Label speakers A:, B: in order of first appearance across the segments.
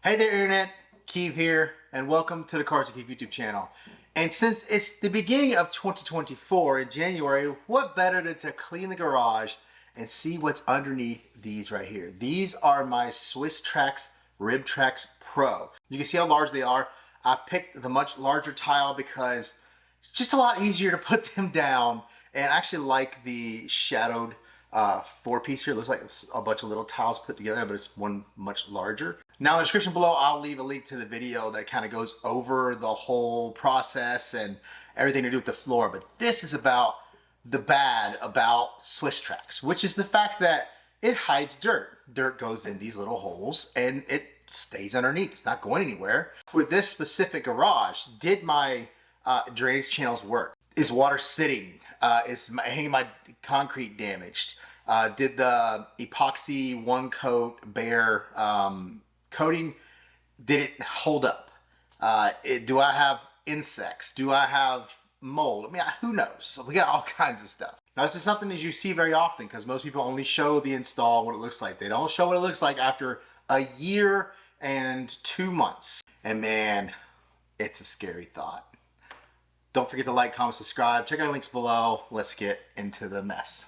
A: Hey there Internet, Keeve here, and welcome to the Cars and Keeve YouTube channel. And since it's the beginning of 2024 in January, what better than to clean the garage and see what's underneath these right here. These are my SwissTrax RibTrax Pro. You can see how large they are. I picked the much larger tile because it's just a lot easier to put them down, and I actually like the shadowed four-piece here. It looks like it's a bunch of little tiles put together, but it's one much larger. Now in the description below, I'll leave a link to the video that kind of goes over the whole process and everything to do with the floor. But this is about the bad about SwissTrax, which is the fact that it hides dirt. Dirt goes in these little holes and it stays underneath. It's not going anywhere. For this specific garage, did my drainage channels work? Is water sitting? Is my concrete damaged? Did the epoxy one coat bare coating, did it hold up? Do I have insects? Do I have mold? I mean, who knows? So we got all kinds of stuff. Now this is something that you see very often because most people only show the install, what it looks like. They don't show what it looks like after a year and 2 months. And man, it's a scary thought. Don't forget to like, comment, subscribe. Check out the links below. Let's get into the mess.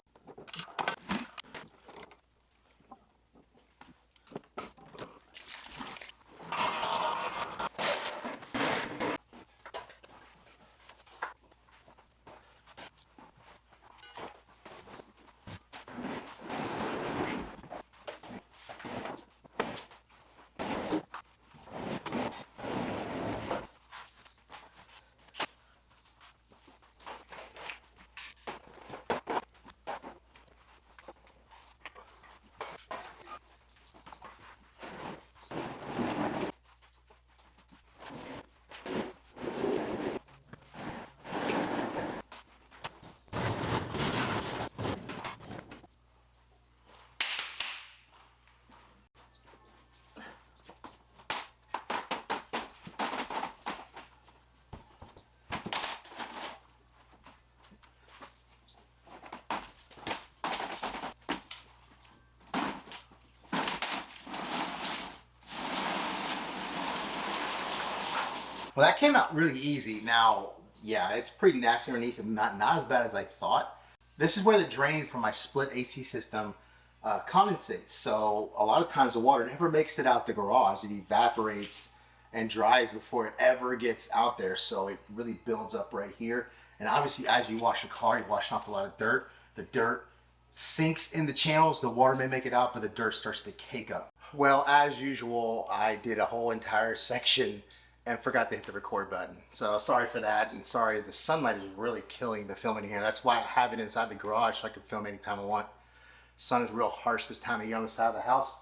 A: Well, that came out really easy. Now, yeah, it's pretty nasty underneath and not as bad as I thought. This is where the drain from my split AC system condensates. So a lot of times the water never makes it out the garage. It evaporates and dries before it ever gets out there. So it really builds up right here. And obviously as you wash your car, you're washing off a lot of dirt. The dirt sinks in the channels. The water may make it out, but the dirt starts to cake up. Well, as usual, I did a whole entire section and forgot to hit the record button. So sorry for that, and sorry, the sunlight is really killing the filming here. That's why I have it inside the garage so I can film anytime I want. Sun is real harsh this time of year on the side of the house.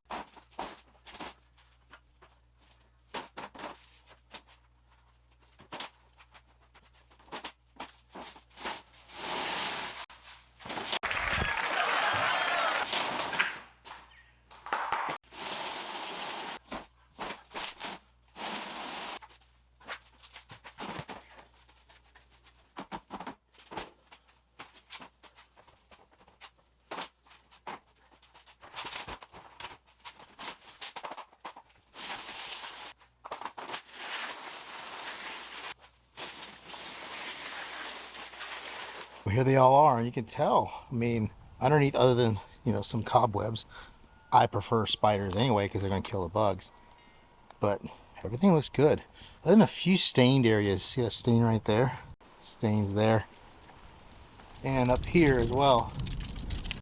A: Well, here they all are, and you can tell, I mean, underneath, other than, you know, some cobwebs, I prefer spiders anyway because they're going to kill the bugs. But everything looks good. Other than a few stained areas. See that stain right there? Stains there. And up here as well.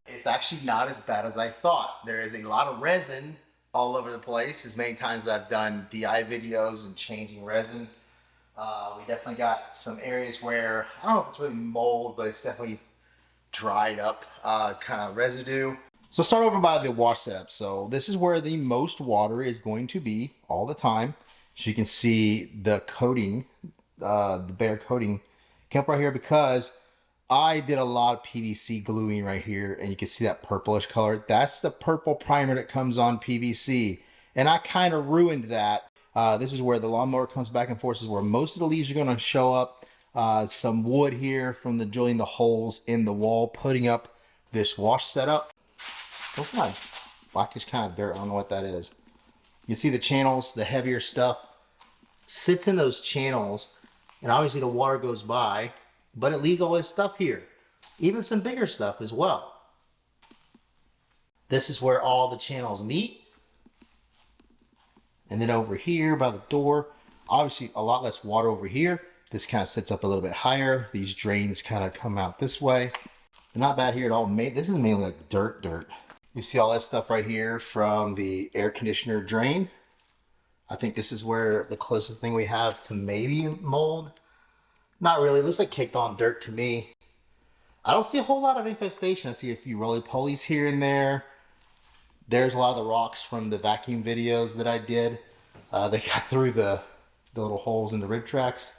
A: It's actually not as bad as I thought. There is a lot of resin all over the place. As many times as I've done DI videos and changing resin. We definitely got some areas where, I don't know if it's really mold, but it's definitely dried up kind of residue. So start over by the wash setup. So this is where the most water is going to be all the time. So you can see the coating, the bare coating came up right here because I did a lot of PVC gluing right here, and you can see that purplish color. That's the purple primer that comes on PVC. And I kind of ruined that. This is where the lawnmower comes back and forth. This is where most of the leaves are going to show up. Some wood here from the drilling the holes in the wall, putting up this wash setup. Oh, come on. Blackish kind of dirt. I don't know what that is. You see the channels, the heavier stuff sits in those channels, and obviously the water goes by, but it leaves all this stuff here, even some bigger stuff as well. This is where all the channels meet. And then over here by the door, obviously a lot less water over here. This kind of sits up a little bit higher. These drains kind of come out this way. They're not bad here at all. This is mainly like dirt. You see all that stuff right here from the air conditioner drain. I think this is where the closest thing we have to maybe mold. Not really, it looks like caked on dirt to me. I don't see a whole lot of infestation. I see a few roly-polies here and there. There's a lot of the rocks from the vacuum videos that I did. They got through the little holes in the RibTrax.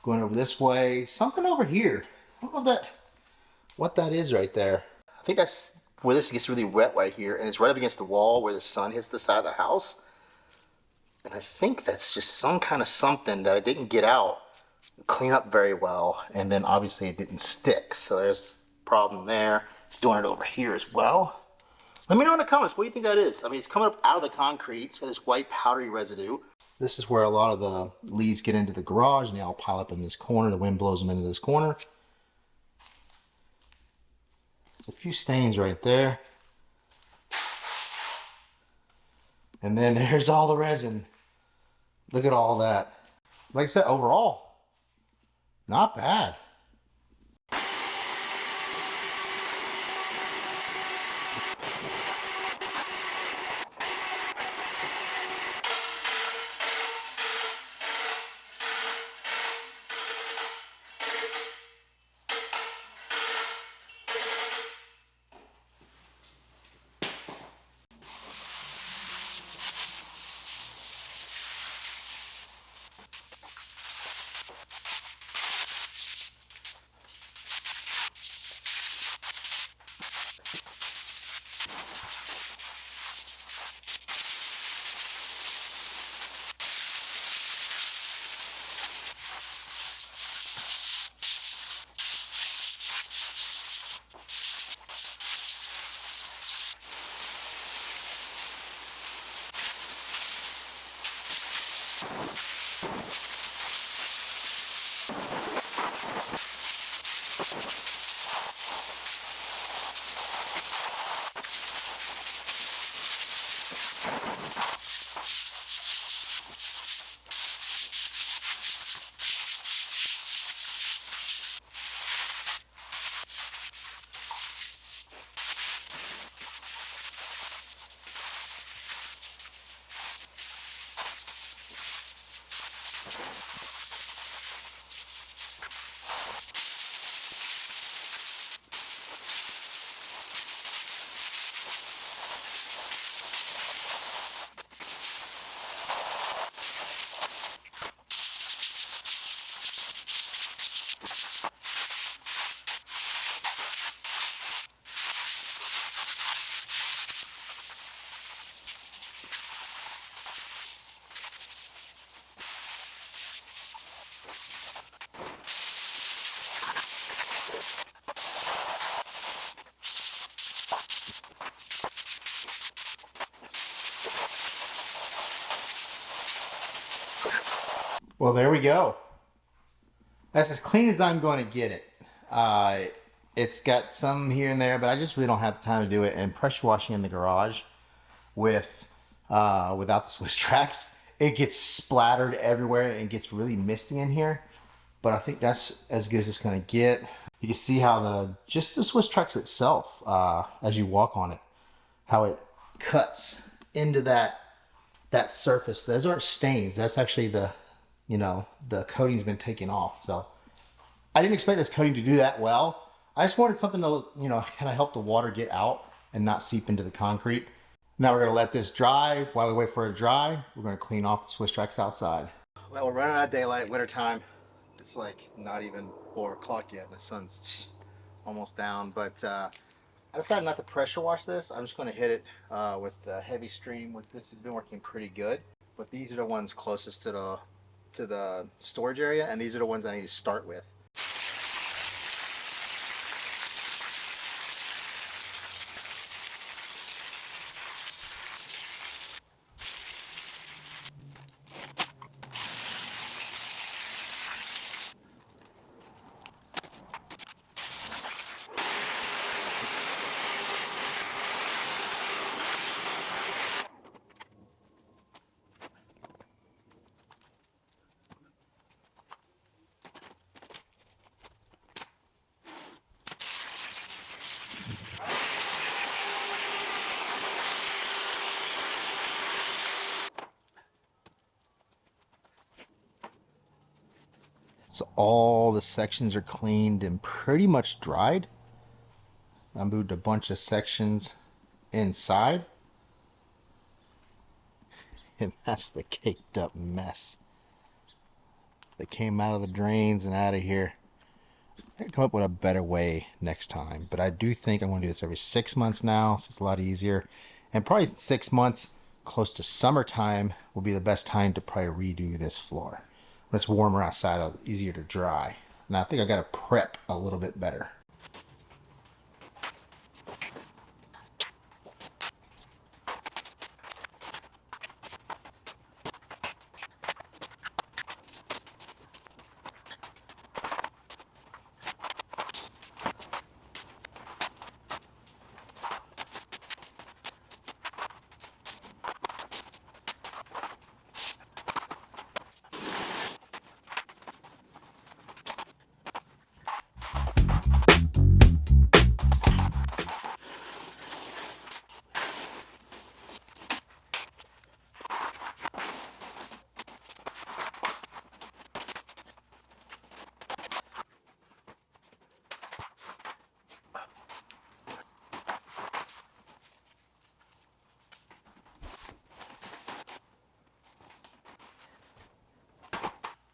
A: Going over this way, something over here. I don't know what that is right there. I think that's where this gets really wet right here, and it's right up against the wall where the sun hits the side of the house. And I think that's just some kind of something that I didn't get out, clean up very well, and then obviously it didn't stick. So there's a problem there. It's doing it over here as well. Let me know in the comments, what do you think that is? I mean, it's coming up out of the concrete. It's got this white powdery residue. This is where a lot of the leaves get into the garage, and they all pile up in this corner. The wind blows them into this corner. There's a few stains right there. And then there's all the resin. Look at all that. Like I said, overall, not bad. Well, there we go. That's as clean as I'm going to get it. It's got some here and there, but I just really don't have the time to do it. And pressure washing in the garage with without the SwissTrax, it gets splattered everywhere and gets really misty in here. But I think that's as good as it's going to get. You can see how just the SwissTrax itself, as you walk on it, how it cuts into that surface. Those aren't stains. That's actually the coating's been taken off. So I didn't expect this coating to do that well. I just wanted something to, kind of help the water get out and not seep into the concrete. Now we're gonna let this dry. While we wait for it to dry, we're gonna clean off the SwissTrax outside. Well, we're running out of daylight, winter time. It's like not even 4 o'clock yet. The sun's almost down, but I decided not to pressure wash this. I'm just gonna hit it with the heavy stream. This has been working pretty good, but these are the ones closest to the storage area, and these are the ones I need to start with. So all the sections are cleaned and pretty much dried. I moved a bunch of sections inside, and that's the caked up mess that came out of the drains and out of here. I come up with a better way next time, but I do think I'm going to do this every 6 months now, so it's a lot easier. And probably 6 months, close to summertime, will be the best time to probably redo this floor. When it's warmer outside, it'll be easier to dry. And I think I got to prep a little bit better.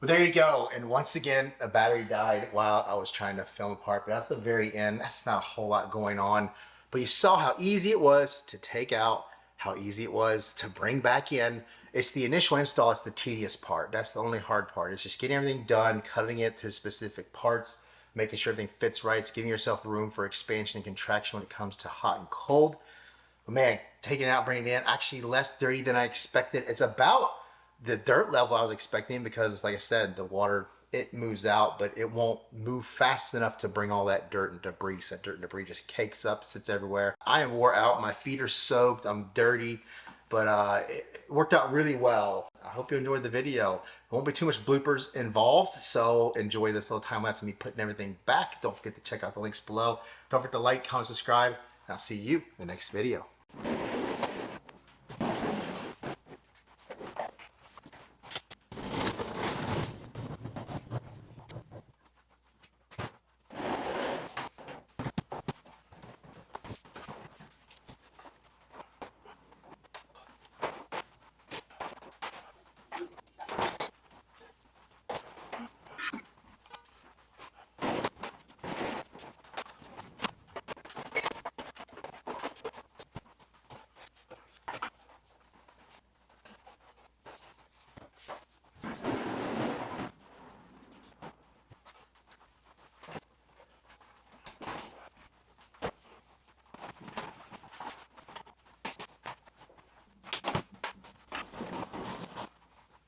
A: But there you go. And once again, a battery died while I was trying to film a part, but that's the very end. That's not a whole lot going on. But you saw how easy it was to take out, how easy it was to bring back in. It's the initial install, it's the tedious part. That's the only hard part. It's just getting everything done, cutting it to specific parts, making sure everything fits right. It's giving yourself room for expansion and contraction when it comes to hot and cold. But man, taking it out, bringing it in, actually less dirty than I expected. It's about the dirt level I was expecting because, like I said, the water, it moves out, but it won't move fast enough to bring all that dirt and debris. So that dirt and debris just cakes up, sits everywhere. I am wore out. My feet are soaked. I'm dirty, but it worked out really well. I hope you enjoyed the video. There won't be too much bloopers involved, so enjoy this little time lapse of me putting everything back. Don't forget to check out the links below. Don't forget to like, comment, subscribe, and I'll see you in the next video.